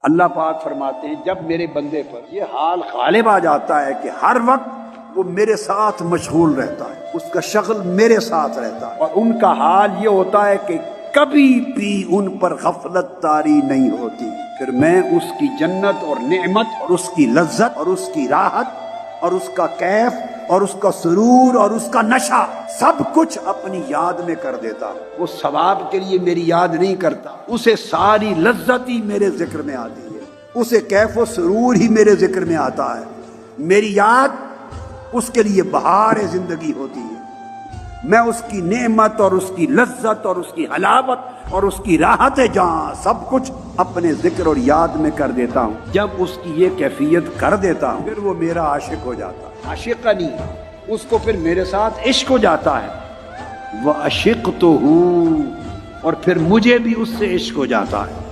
اللہ پاک فرماتے ہیں جب میرے بندے پر یہ حال غالب آ جاتا ہے کہ ہر وقت وہ میرے ساتھ مشغول رہتا ہے، اس کا شغل میرے ساتھ رہتا ہے، اور ان کا حال یہ ہوتا ہے کہ کبھی بھی ان پر غفلت طاری نہیں ہوتی، پھر میں اس کی جنت اور نعمت اور اس کی لذت اور اس کی راحت اور اس کا کیف اور اس کا سرور اور اس کا نشہ سب کچھ اپنی یاد میں کر دیتا ہوں۔ وہ ثواب کے لیے میری یاد نہیں کرتا، اسے ساری لذت ہی میرے ذکر میں آتی ہے، اسے کیف و سرور ہی میرے ذکر میں آتا ہے، میری یاد اس کے لیے بہار زندگی ہوتی ہے، میں اس کی نعمت اور اس کی لذت اور اس کی حلاوت اور اس کی راحت جہاں سب کچھ اپنے ذکر اور یاد میں کر دیتا ہوں۔ جب اس کی یہ کیفیت کر دیتا ہوں پھر وہ میرا عاشق ہو جاتا ہے، عاشق نہیں، اس کو پھر میرے ساتھ عشق ہو جاتا ہے، وہ عشق تو ہوں، اور پھر مجھے بھی اس سے عشق ہو جاتا ہے۔